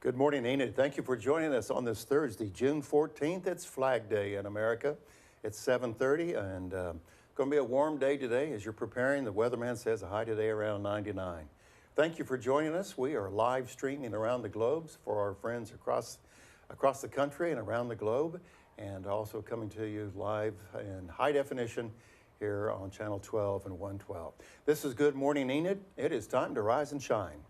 Good morning, Enid. Thank you for joining us on this Thursday, June 14th. It's Flag Day in America. It's 7:30 and going to be a warm day today as you're preparing. The weatherman says a high today around 99. Thank you for joining us. We are live streaming around the globe for our friends across the country and around the globe, and also coming to you live in high definition here on Channel 12 and 112. This is Good Morning Enid. It is time to rise and shine.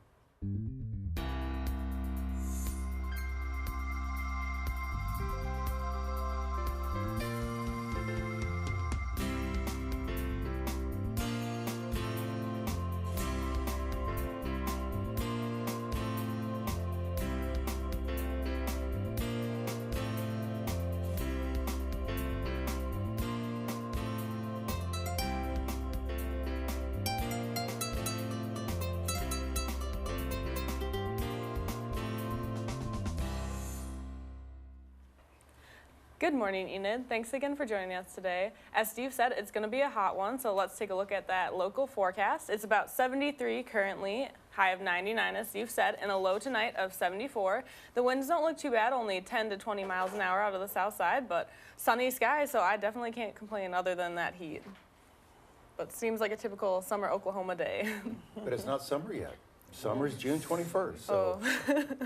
Good morning, Enid. Thanks again for joining us today. As Steve said, it's going to be a hot one, so let's take a look at that local forecast. It's about 73 currently, high of 99 as Steve said, and a low tonight of 74. The winds don't look too bad, only 10 to 20 miles an hour out of the south side, but sunny skies, so I definitely can't complain other than that heat. But seems like a typical summer Oklahoma day. But it's not summer yet. Summer's June 21st. So. Oh.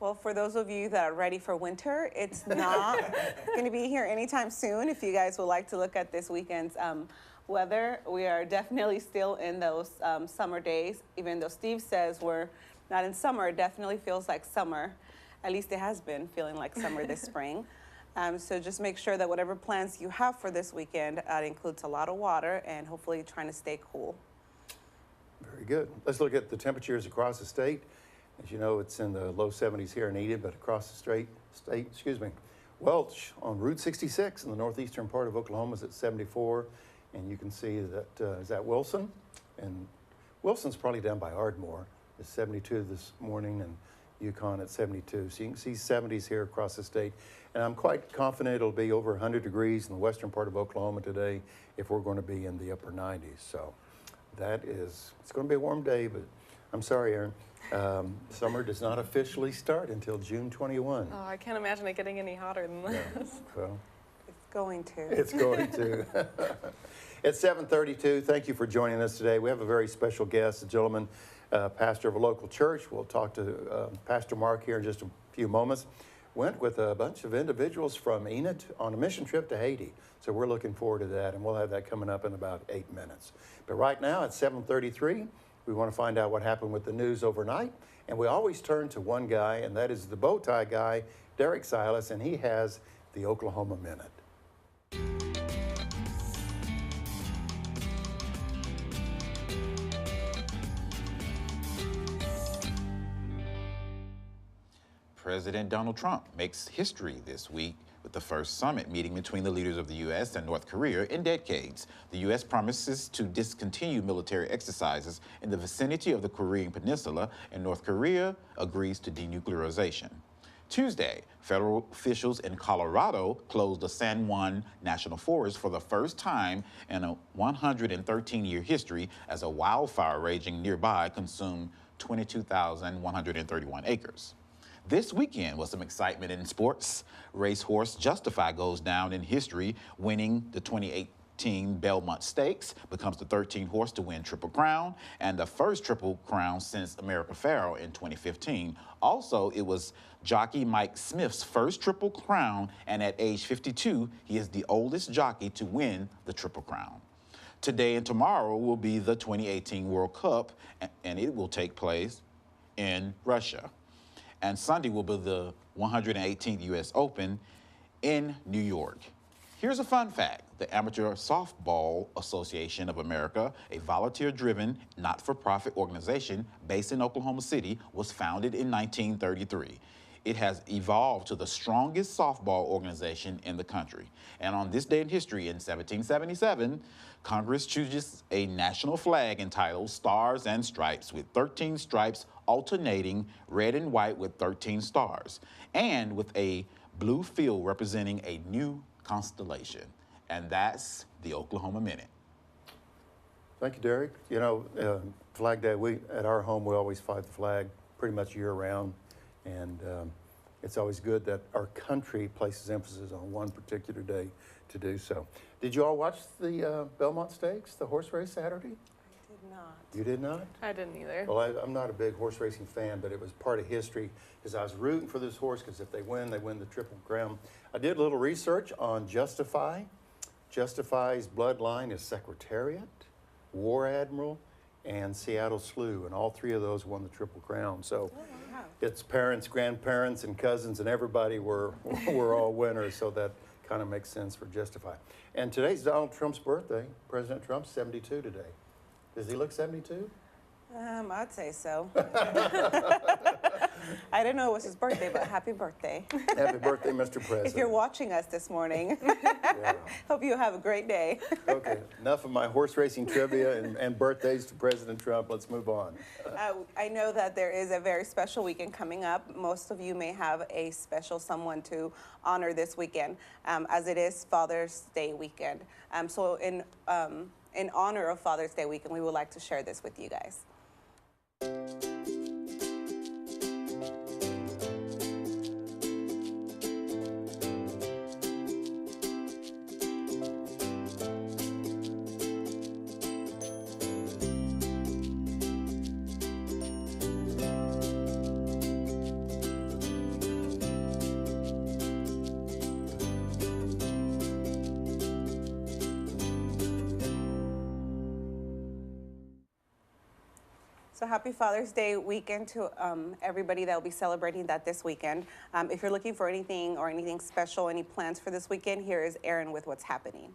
Well, for those of you that are ready for winter, it's not going to be here anytime soon. If you guys would like to look at this weekend's weather, we are definitely still in those summer days. Even though Steve says we're not in summer, it definitely feels like summer. At least it has been feeling like summer this spring. So just make sure that whatever plans you have for this weekend includes a lot of water and hopefully trying to stay cool. Very good. Let's look at the temperatures across the state. As you know, it's in the low 70s here in Enid, but across the state, Welch on Route 66 in the northeastern part of Oklahoma is at 74. And you can see that, is that Wilson? And Wilson's probably down by Ardmore. It's 72 this morning, and Yukon at 72. So you can see 70s here across the state. And I'm quite confident it'll be over 100 degrees in the western part of Oklahoma today if we're going to be in the upper 90s. So it's going to be a warm day, but I'm sorry, Aaron. Summer does not officially start until June 21. Oh, I can't imagine it getting any hotter than this. Yeah, well, It's going to. it's going to. It's 7:32. Thank you for joining us today. We have a very special guest, a gentleman, pastor of a local church. We'll talk to Pastor Mark here in just a few moments. Went with a bunch of individuals from Enid on a mission trip to Haiti. So we're looking forward to that, and we'll have that coming up in about 8 minutes. But right now at 7:33, we want to find out what happened with the news overnight. And we always turn to one guy, and that is the bow tie guy, Derek Silas, and he has the Oklahoma Minute. President Donald Trump makes history this week with the first summit meeting between the leaders of the U.S. and North Korea in decades. The U.S. promises to discontinue military exercises in the vicinity of the Korean Peninsula, and North Korea agrees to denuclearization. Tuesday, federal officials in Colorado closed the San Juan National Forest for the first time in a 113-year history as a wildfire raging nearby consumed 22,131 acres. This weekend was some excitement in sports. Racehorse Justify goes down in history, winning the 2018 Belmont Stakes, becomes the 13th horse to win Triple Crown, and the first Triple Crown since America Pharoah in 2015. Also, it was jockey Mike Smith's first Triple Crown, and at age 52, he is the oldest jockey to win the Triple Crown. Today and tomorrow will be the 2018 World Cup, and it will take place in Russia. And Sunday will be the 118th U.S. Open in New York. Here's a fun fact. The Amateur Softball Association of America, a volunteer-driven, not-for-profit organization based in Oklahoma City, was founded in 1933. It has evolved to the strongest softball organization in the country. And on this day in history, in 1777, Congress chooses a national flag entitled Stars and Stripes, with 13 stripes alternating red and white with 13 stars, and with a blue field representing a new constellation. And that's the Oklahoma Minute. Thank you, Derek. You know, Flag Day, at our home, we always fly the flag pretty much year-round. And it's always good that our country places emphasis on one particular day to do so. Did you all watch the Belmont Stakes, the horse race Saturday? Did not. You did not? I didn't either. Well, I'm not a big horse racing fan, but it was part of history because I was rooting for this horse because if they win the Triple Crown. I did a little research on Justify. Justify's bloodline is Secretariat, War Admiral, and Seattle Slew, and all three of those won the Triple Crown. So its parents, grandparents, and cousins, and everybody were all winners, so that kind of makes sense for Justify. And today's Donald Trump's birthday. President Trump's 72 today. Does he look 72? I'd say so. I didn't know it was his birthday, but happy birthday. Happy birthday, Mr. President. If you're watching us this morning, hope you have a great day. Okay, enough of my horse racing trivia and birthdays to President Trump. Let's move on. I know that there is a very special weekend coming up. Most of you may have a special someone to honor this weekend, as it is Father's Day weekend. So in honor of Father's Day weekend, we would like to share this with you guys. So happy Father's Day weekend to everybody that will be celebrating that this weekend. If you're looking for anything or anything special, any plans for this weekend, here is Erin with what's happening.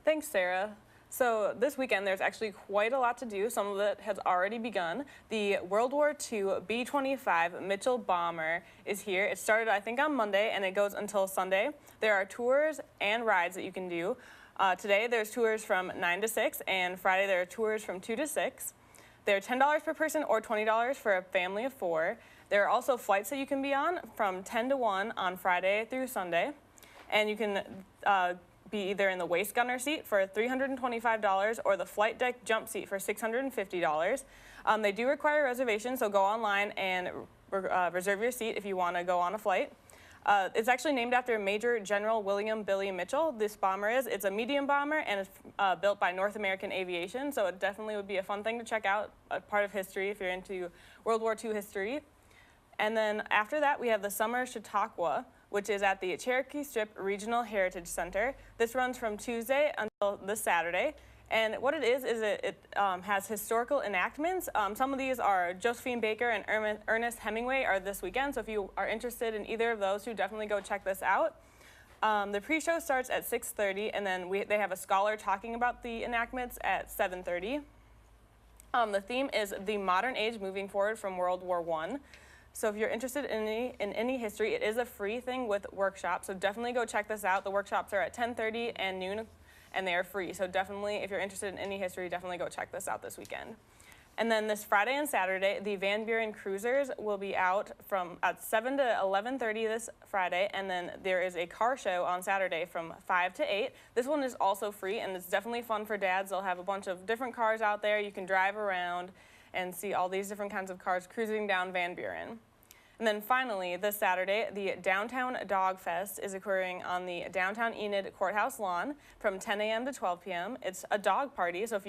Thanks, Sarah. So this weekend, there's actually quite a lot to do. Some of it has already begun. The World War II B-25 Mitchell bomber is here. It started, I think, on Monday, and it goes until Sunday. There are tours and rides that you can do. Today, there's tours from 9 to 6, and Friday, there are tours from 2 to 6. They're $10 per person or $20 for a family of 4. There are also flights that you can be on from 10 to 1 on Friday through Sunday. And you can be either in the waist gunner seat for $325 or the flight deck jump seat for $650. They do require a reservation, so go online and reserve your seat if you want to go on a flight. It's actually named after Major General William Billy Mitchell. This bomber is. It's a medium bomber, and it's built by North American Aviation, so it definitely would be a fun thing to check out, a part of history if you're into World War II history. And then after that, we have the Summer Chautauqua, which is at the Cherokee Strip Regional Heritage Center. This runs from Tuesday until this Saturday. And what it is it has historical enactments. Some of these are Josephine Baker and Ernest Hemingway are this weekend, so if you are interested in either of those, you definitely go check this out. The pre-show starts at 6:30, and then they have a scholar talking about the enactments at 7:30. The theme is the modern age moving forward from World War I. So if you're interested in any history, it is a free thing with workshops, so definitely go check this out. The workshops are at 10:30 and noon, and they are free. So definitely, if you're interested in any history, definitely go check this out this weekend. And then this Friday and Saturday, the Van Buren Cruisers will be out from at 7 to 11:30 this Friday, and then there is a car show on Saturday from 5 to 8. This one is also free, and it's definitely fun for dads. They'll have a bunch of different cars out there. You can drive around and see all these different kinds of cars cruising down Van Buren. And then finally, this Saturday, the Downtown Dog Fest is occurring on the Downtown Enid Courthouse lawn from 10 a.m. to 12 p.m. It's a dog party, so if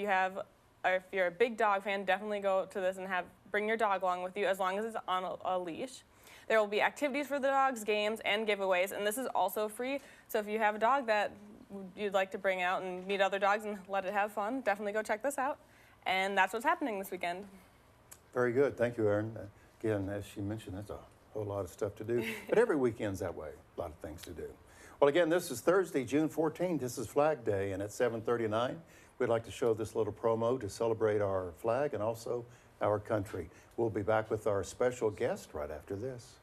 you're a big dog fan, definitely go to this and bring your dog along with you as long as it's on a leash. There will be activities for the dogs, games, and giveaways, and this is also free. So if you have a dog that you'd like to bring out and meet other dogs and let it have fun, definitely go check this out. And that's what's happening this weekend. Very good. Thank you, Erin. Again, as she mentioned, that's a whole lot of stuff to do. But every weekend's that way. A lot of things to do. Well, again, this is Thursday, June 14th. This is Flag Day, and at 7:39, we'd like to show this little promo to celebrate our flag and also our country. We'll be back with our special guest right after this.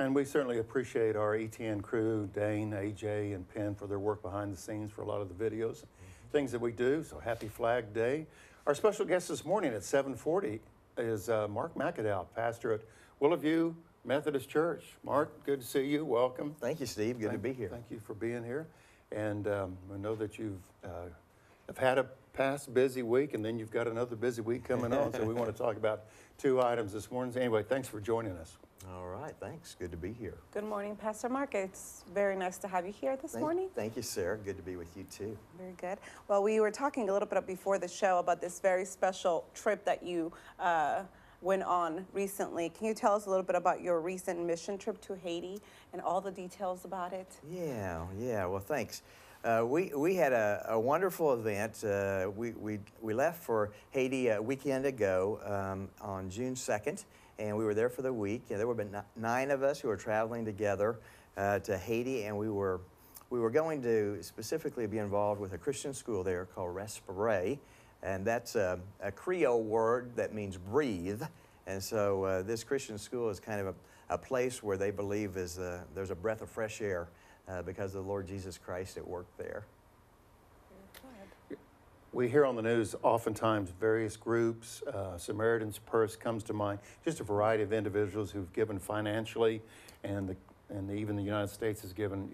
And we certainly appreciate our ETN crew, Dane, AJ, and Penn, for their work behind the scenes for a lot of the videos, things that we do. So happy Flag Day. Our special guest this morning at 7:40 is Mark McAdow, pastor at Willowview Methodist Church. Mark, good to see you. Welcome. Thank you, Steve. Good to be here. Thank you for being here. And we know that you've have had a past busy week, and then you've got another busy week coming on. So we want to talk about 2 items this morning. Anyway, thanks for joining us. All right, thanks. Good to be here. Good morning, Pastor Mark. It's very nice to have you here this morning. Thank you, Sarah. Good to be with you, too. Very good. Well, we were talking a little bit before the show about this very special trip that you went on recently. Can you tell us a little bit about your recent mission trip to Haiti and all the details about it? Yeah. Well, thanks. We had a wonderful event. We left for Haiti a weekend ago on June 2nd, and we were there for the week. And there were 9 of us who were traveling together to Haiti, and we were going to specifically be involved with a Christian school there called Respirer, and that's a Creole word that means breathe. And so this Christian school is kind of a place where they believe there's a breath of fresh air because of the Lord Jesus Christ at work there. We hear on the news oftentimes various groups, Samaritan's Purse comes to mind, just a variety of individuals who've given financially, and even the United States has given,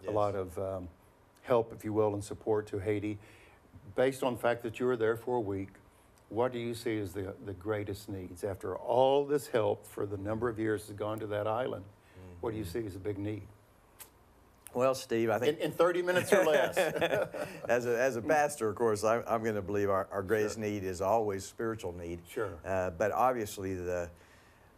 a lot of help, if you will, and support to Haiti. Based on the fact that you were there for a week, what do you see as the greatest needs? After all this help for the number of years has gone to that island, what do you see as a big need? Well, Steve, I think in 30 minutes or less. as a pastor, of course, I'm going to believe our greatest need is always spiritual need. Sure. But obviously, the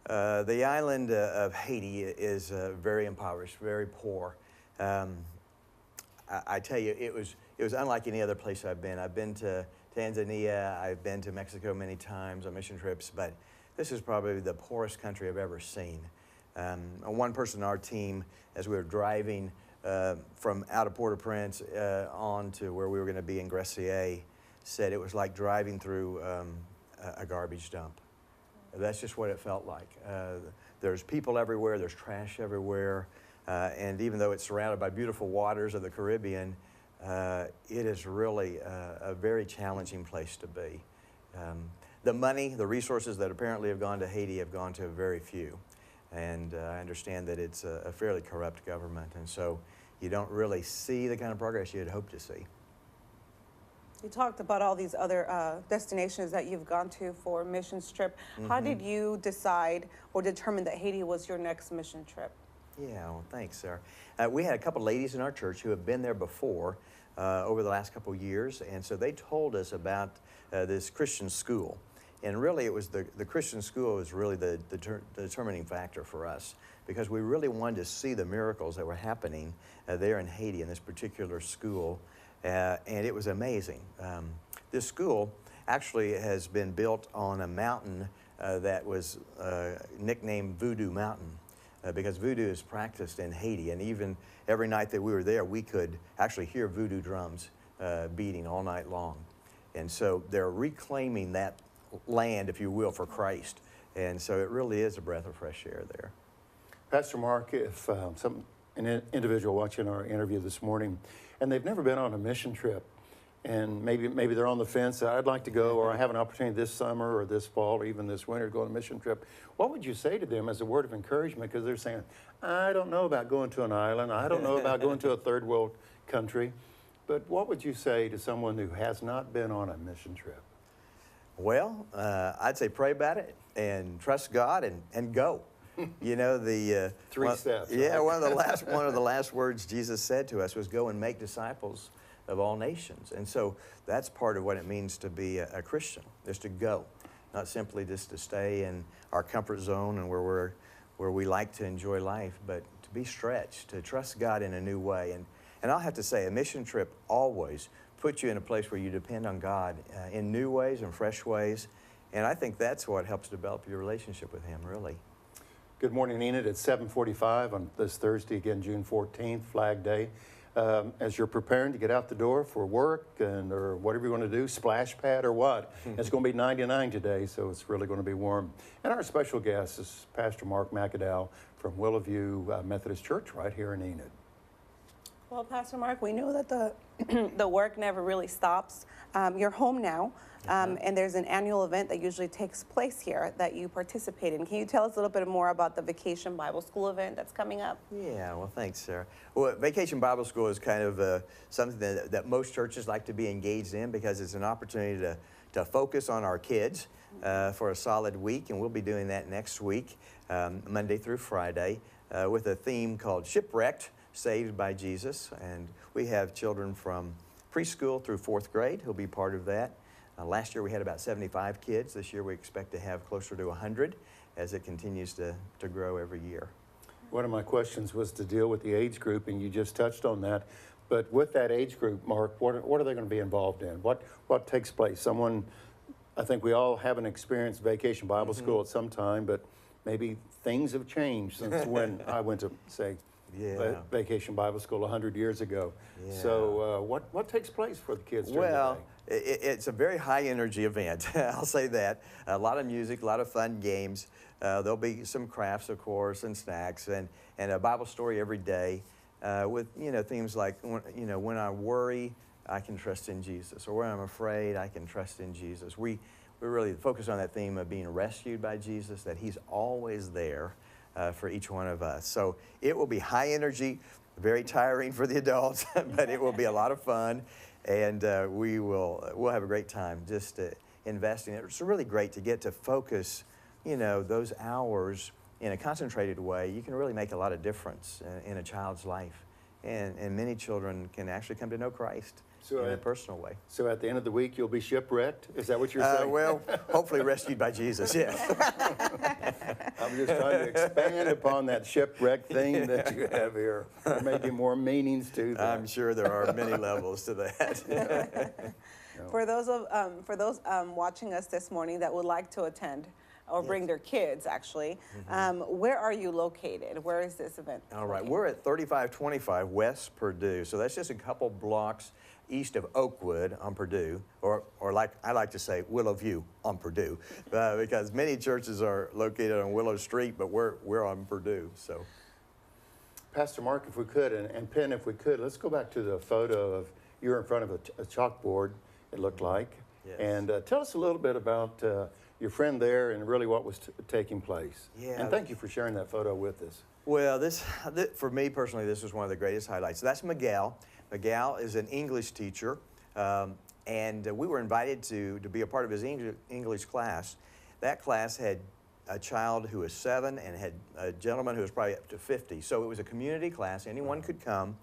island of Haiti is very impoverished, very poor. I tell you, it was unlike any other place I've been. I've been to Tanzania, I've been to Mexico many times on mission trips, but this is probably the poorest country I've ever seen. One person on our team, as we were driving from out of Port-au-Prince on to where we were going to be in Grecier, said it was like driving through a garbage dump. That's just what it felt like. There's people everywhere, there's trash everywhere, and even though it's surrounded by beautiful waters of the Caribbean, it is really a very challenging place to be. The money, the resources that apparently have gone to Haiti have gone to very few. And I understand that it's a fairly corrupt government, and so you don't really see the kind of progress you'd hope to see. You talked about all these other destinations that you've gone to for a missions trip. How did you decide or determine that Haiti was your next mission trip? Yeah, well, thanks, Sarah. We had a couple ladies in our church who have been there before over the last couple years, and so they told us about this Christian school. And really, it was the Christian school was really the determining factor for us, because we really wanted to see the miracles that were happening there in Haiti in this particular school, and it was amazing. This school actually has been built on a mountain that was nicknamed Voodoo Mountain, because voodoo is practiced in Haiti, and even every night that we were there, we could actually hear voodoo drums beating all night long. And so they're reclaiming that land, if you will, for Christ. And so it really is a breath of fresh air there. Pastor Mark, if an individual watching our interview this morning, and they've never been on a mission trip, and maybe they're on the fence, I'd like to go, or I have an opportunity this summer or this fall or even this winter to go on a mission trip, what would you say to them as a word of encouragement? Because they're saying, I don't know about going to an island, I don't know about going to a third world country, but what would you say to someone who has not been on a mission trip? Well, I'd say pray about it and trust God and go. You know, the 3 steps. Yeah, right? one of the last words Jesus said to us was, "Go and make disciples of all nations." And so that's part of what it means to be a Christian, is to go, not simply just to stay in our comfort zone and where we like to enjoy life, but to be stretched, to trust God in a new way. And I'll have to say, a mission trip always puts you in a place where you depend on God in new ways and fresh ways. And I think that's what helps develop your relationship with Him, really. Good Morning Enid at 7:45 on this Thursday, again, June 14th, Flag Day. as you're preparing to get out the door for work or whatever you want to do, splash pad or what. It's going to be 99 today, so it's really going to be warm. And our special guest is Pastor Mark McAdow from Willowview Methodist Church right here in Enid. Well, Pastor Mark, we know that the the work never really stops. You're home now, and there's an annual event that usually takes place here that you participate in. Can you tell us a little bit more about the Vacation Bible School event that's coming up? Yeah, well, thanks, Sarah. Well, Vacation Bible School is kind of something that most churches like to be engaged in because it's an opportunity to focus on our kids for a solid week, and we'll be doing that next week, Monday through Friday, with a theme called Shipwrecked, Saved by Jesus. And we have children from preschool through 4th grade who'll be part of that. Last year we had about 75 kids. This year we expect to have closer to 100 as it continues to grow every year. One of my questions was to deal with the age group, and you just touched on that. But with that age group, Mark, what are they going to be involved in? What takes place? I think we all haven't experienced Vacation Bible School at some time, but maybe things have changed since when I went to, say, Vacation Bible School 100 years ago. Yeah. So what takes place for the kids during Well, the day? it's a very high energy event. I'll say that. A lot of music, a lot of fun games. There'll be some crafts, of course, and snacks, and a Bible story every day with themes like when I worry, I can trust in Jesus, or when I'm afraid, I can trust in Jesus. We really focus on that theme of being rescued by Jesus, that He's always there for each one of us. So it will be high energy, very tiring for the adults, but it will be a lot of fun, and we'll have a great time just investing. It's really great to get to focus, those hours in a concentrated way. You can really make a lot of difference in a child's life, and many children can actually come to know Christ in a personal way. So at the end of the week, you'll be shipwrecked? Is that what you're saying? Well, hopefully rescued by Jesus, yes. I'm just trying to expand upon that shipwreck thing that you have here. There may be more meanings to that. I'm sure there are many levels to that. For those watching us this morning that would like to attend or bring their kids, actually, where are you located? Where is this event? All right, located? we're at 3525 West Purdue, so that's just a couple blocks east of Oakwood on Purdue, or like I like to say, Willowview on Purdue, because many churches are located on Willow Street, but we're on Purdue. So, Pastor Mark, if we could, and Penn, if we could, let's go back to the photo of you're in front of a chalkboard, it looked like. Yes. And tell us a little bit about your friend there and really what was taking place. Yeah. And thank you for sharing that photo with us. well, this for me personally, this was one of the greatest highlights. So that's McAdow. McAdow is an English teacher, and we were invited to be a part of his English class. That class had a child who was 7 and had a gentleman who was probably up to 50. So it was a community class. Anyone could come.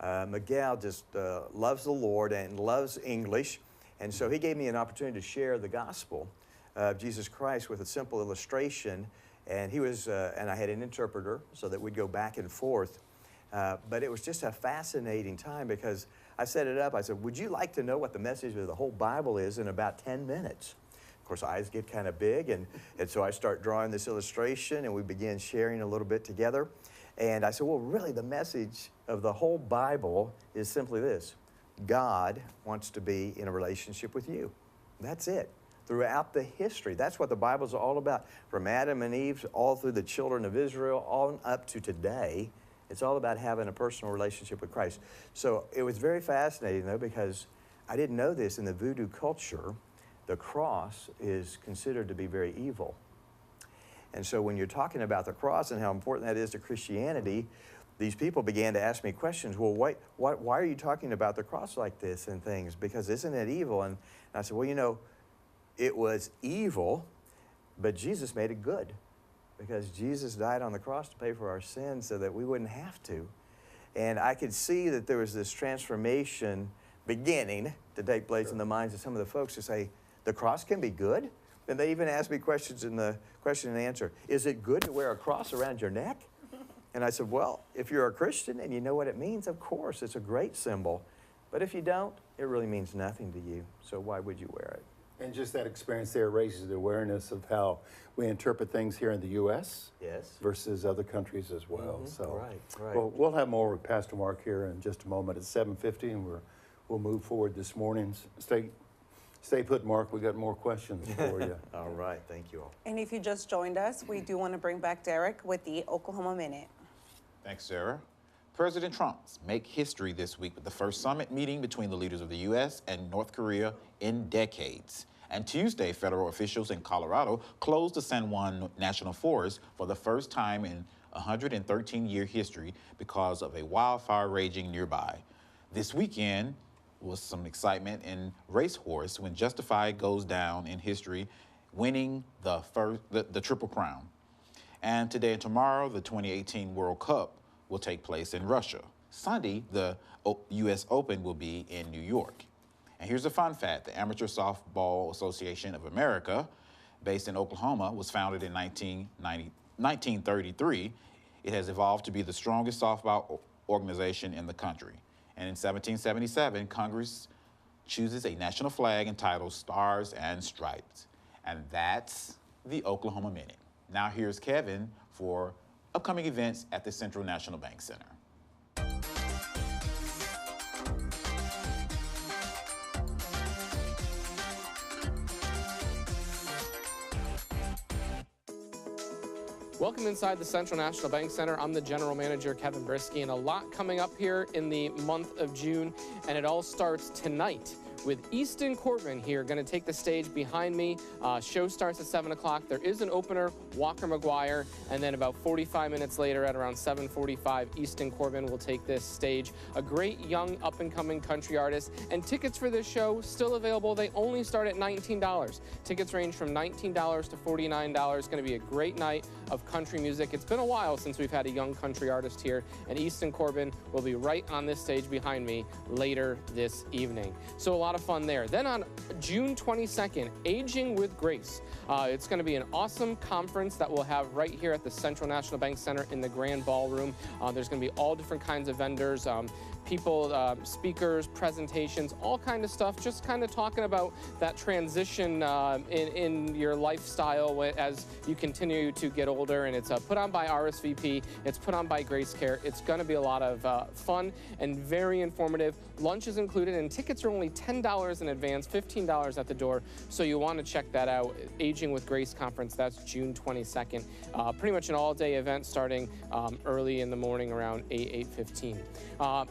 McAdow just loves the Lord and loves English, and so he gave me an opportunity to share the gospel of Jesus Christ with a simple illustration. And he was, and I had an interpreter so that we'd go back and forth. But it was just a fascinating time because I set it up. I said, would you like to know what the message of the whole Bible is in about 10 minutes? Of course, eyes get kind of big, and so I start drawing this illustration, and we began sharing a little bit together. And I said, well, really, the message of the whole Bible is simply this: God wants to be in a relationship with you. That's it. Throughout the history, that's what the Bible's all about. From Adam and Eve, all through the children of Israel, all up to today, it's all about having a personal relationship with Christ. So it was very fascinating, though, because I didn't know this. In the voodoo culture, the cross is considered to be very evil. And so when you're talking about the cross and how important that is to Christianity, these people began to ask me questions. Well, why are you talking about the cross like this and things? Because isn't it evil? And I said, well, it was evil, but Jesus made it good, because Jesus died on the cross to pay for our sins so that we wouldn't have to. And I could see that there was this transformation beginning to take place in the minds of some of the folks who say, the cross can be good? And they even asked me questions in the question and answer. Is it good to wear a cross around your neck? And I said, well, if you're a Christian and you know what it means, of course, it's a great symbol. But if you don't, it really means nothing to you. So why would you wear it? And just that experience there raises the awareness of how we interpret things here in the U.S. Yes. versus other countries as well. So, Right. well, we'll have more with Pastor Mark here in just a moment at 7:50, and we'll move forward this morning. Stay put, Mark. We got more questions for you. All right. Thank you all. And if you just joined us, we do want to bring back Derek with the Oklahoma Minute. Thanks, Sarah. President Trump's make history this week with the first summit meeting between the leaders of the U.S. and North Korea in decades. And Tuesday, federal officials in Colorado closed the San Juan National Forest for the first time in 113-year history because of a wildfire raging nearby. This weekend was some excitement in racehorse when Justified goes down in history, winning the Triple Crown. And today and tomorrow, the 2018 World Cup will take place in Russia. Sunday, the U.S. Open will be in New York. And here's a fun fact. The Amateur Softball Association of America, based in Oklahoma, was founded in 1933. It has evolved to be the strongest softball organization in the country. And in 1777, Congress chooses a national flag entitled Stars and Stripes. And that's the Oklahoma Minute. Now here's Kevin for upcoming events at the Central National Bank Center. Welcome inside the Central National Bank Center. I'm the General Manager, Kevin Brisky, and a lot coming up here in the month of June, and it all starts tonight with Easton Corbin here, going to take the stage behind me. Show starts at 7 o'clock. There is an opener, Walker McGuire, and then about 45 minutes later at around 7:45, Easton Corbin will take this stage. A great young up-and-coming country artist, and tickets for this show still available. They only start at $19. Tickets range from $19 to $49. Going to be a great night of country music. It's been a while since we've had a young country artist here, and Easton Corbin will be right on this stage behind me later this evening. So a lot of fun there. Then on June 22nd, Aging with Grace. It's going to be an awesome conference that we'll have right here at the Central National Bank Center in the Grand Ballroom. There's going to be all different kinds of vendors, people, speakers, presentations, all kind of stuff, just kind of talking about that transition in your lifestyle as you continue to get older. And it's put on by RSVP. It's put on by Grace Care. It's going to be a lot of fun and very informative. Lunch is included, and tickets are only $10 in advance, $15 at the door. So you want to check that out. Aging with Grace Conference, that's June 22nd. Pretty much an all-day event starting early in the morning around 8:15.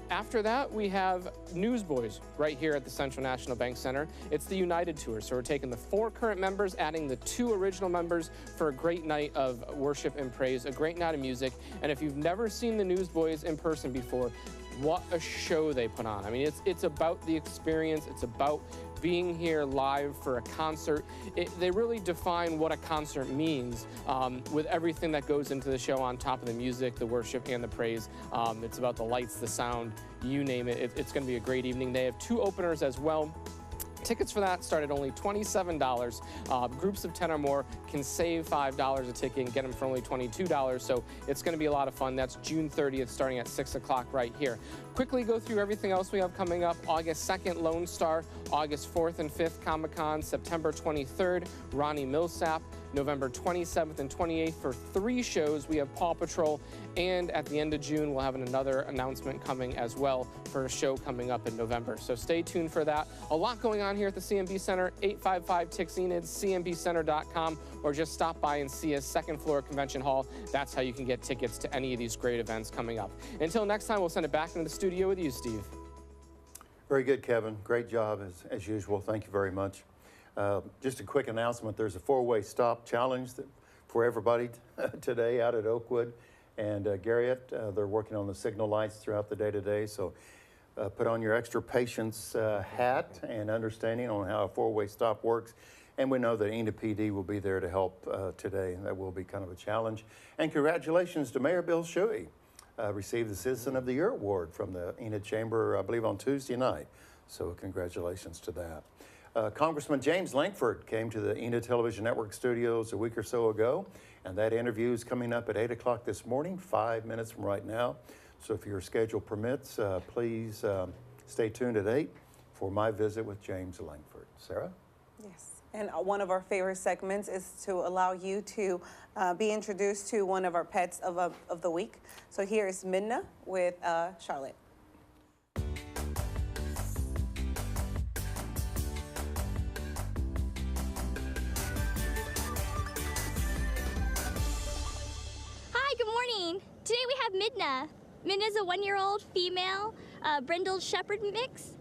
After that, we have Newsboys right here at the Central National Bank Center. It's the United Tour, so we're taking the 4 current members, adding the 2 original members for a great night of worship and praise, a great night of music. And if you've never seen the Newsboys in person before, what a show they put on. I mean, it's about the experience. It's about being here live for a concert. They really define what a concert means with everything that goes into the show on top of the music, the worship, and the praise. It's about the lights, the sound, you name it. It's going to be a great evening. They have 2 openers as well. Tickets for that start at only $27. Groups of 10 or more can save $5 a ticket and get them for only $22. So it's going to be a lot of fun. That's June 30th, starting at 6 o'clock right here. Quickly go through everything else we have coming up. August 2nd, Lone Star. August 4th and 5th, Comic-Con. September 23rd, Ronnie Millsap. November 27th and 28th for 3 shows. We have Paw Patrol, and at the end of June, we'll have another announcement coming as well for a show coming up in November. So stay tuned for that. A lot going on here at the CNB Center. 855-TIX-ENID, cnbcenter.com, or just stop by and see us, 2nd floor Convention Hall. That's how you can get tickets to any of these great events coming up. Until next time, we'll send it back into the studio with you, Steve. Very good, Kevin. Great job as usual. Thank you very much. Just a quick announcement. There's a 4-way stop challenge for everybody today out at Oakwood and Garriott. They're working on the signal lights throughout the day today. So put on your extra patience hat and understanding on how a 4-way stop works. And we know that Enid PD will be there to help today. That will be kind of a challenge. And congratulations to Mayor Bill Shuey. Received the Citizen of the Year Award from the Enid Chamber, I believe, on Tuesday night. So congratulations to that. Congressman James Lankford came to the Enid Television Network studios a week or so ago, and that interview is coming up at 8 o'clock this morning, 5 minutes from right now. So if your schedule permits, please stay tuned at 8 for my visit with James Lankford. Sarah? Yes. And one of our favorite segments is to allow you to be introduced to one of our pets of the week. So here is Midna with Charlotte. Hi, good morning. Today we have Midna. Midna's a 1-year-old female brindled shepherd mix.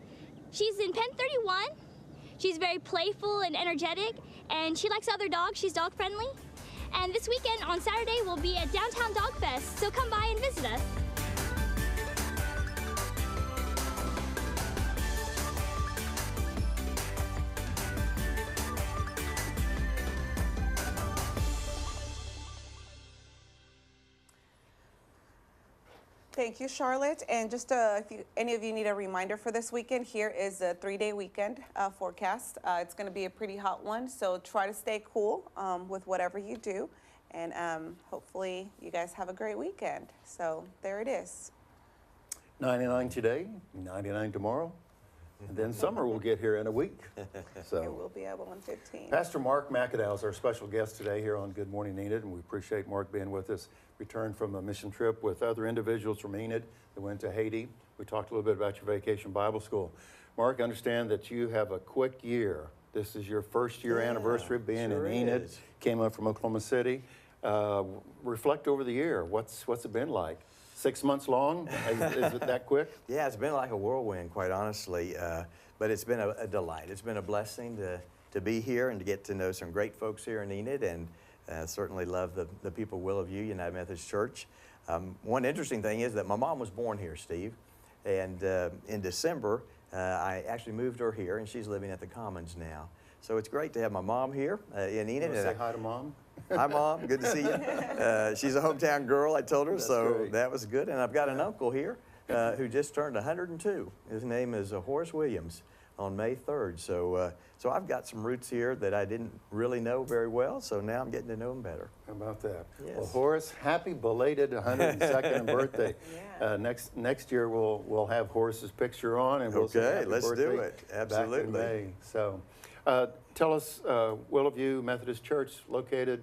She's in pen 31. She's very playful and energetic, and she likes other dogs. She's dog friendly. And this weekend on Saturday we'll be at Downtown Dog Fest, so come by and visit us. Thank you, Charlotte. And just if any of you need a reminder for this weekend, here is a 3-day weekend forecast. It's going to be a pretty hot one, so try to stay cool with whatever you do. And hopefully you guys have a great weekend. So there it is. 99 today, 99 tomorrow, and then summer will get here in a week. It So, will be at 1:15. Pastor Mark McAdow is our special guest today here on Good Morning Enid, and we appreciate Mark being with us. Returned from a mission trip with other individuals from Enid that went to Haiti. We talked a little bit about your vacation Bible school. Mark, I understand that you have a quick year. This is your first year anniversary of being sure in Enid. is. Came up from Oklahoma City. Reflect over the year. What's it been like? 6 months long? Is it that quick? Yeah, it's been like a whirlwind, quite honestly, but it's been a delight. It's been a blessing to be here and to get to know some great folks here in Enid, and certainly love the people of Willowview United Methodist Church. One interesting thing is that my mom was born here, Steve, and in December, I actually moved her here, and she's living at the Commons now. So it's great to have my mom here in Enid. Say hi to Mom. Hi, Mom. Good to see you. She's a hometown girl, I told her, That's so great. that was good. And I've got an uncle here who just turned 102. His name is Horace Williams on May 3rd. So I've got some roots here that I didn't really know very well, so now I'm getting to know them better. How about that? Yes. Well, Horace, happy belated 102nd birthday. Yeah. Next year we'll have Horace's picture on, and we'll say Okay, happy let's do birthday it. back in Absolutely. May. So, tell us, Willowview Methodist Church, located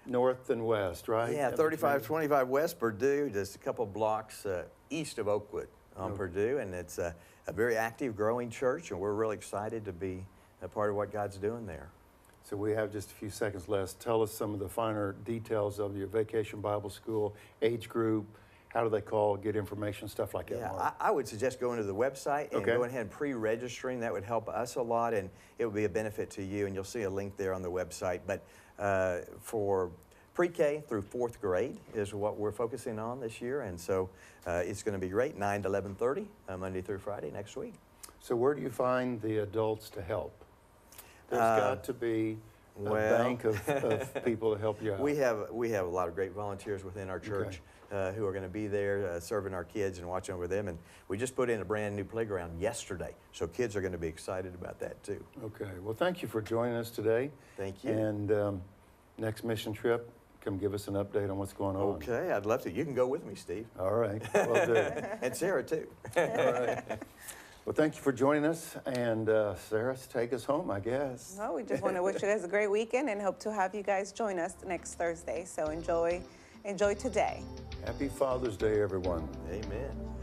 north and west, right? Yeah, In 3525 West Purdue, just a couple blocks east of Oakwood on Okay. Purdue, and it's a very active, growing church, and we're really excited to be a part of what God's doing there. So we have just a few seconds left. Tell us some of the finer details of your Vacation Bible School, age group, how do they call, get information, stuff like that, Yeah, Mark. I would suggest going to the website and Okay. going ahead and pre-registering. That would help us a lot, and it would be a benefit to you, and you'll see a link there on the website. But for pre-K through 4th grade is what we're focusing on this year, and so it's going to be great, 9 to 11:30, Monday through Friday next week. So where do you find the adults to help? There's got to be a well- bank of people to help you out. We have a lot of great volunteers within our church who are going to be there serving our kids and watching over them. And we just put in a brand new playground yesterday, so kids are going to be excited about that too. Okay. Well, thank you for joining us today. Thank you. And next mission trip, come give us an update on what's going on. Okay, I'd love to. You can go with me, Steve. All right. Well, do. And Sarah too. All right. Well, thank you for joining us. And Sarah, take us home, I guess. Well, we just want to wish you guys a great weekend and hope to have you guys join us next Thursday. So enjoy today. Happy Father's Day, everyone. Amen.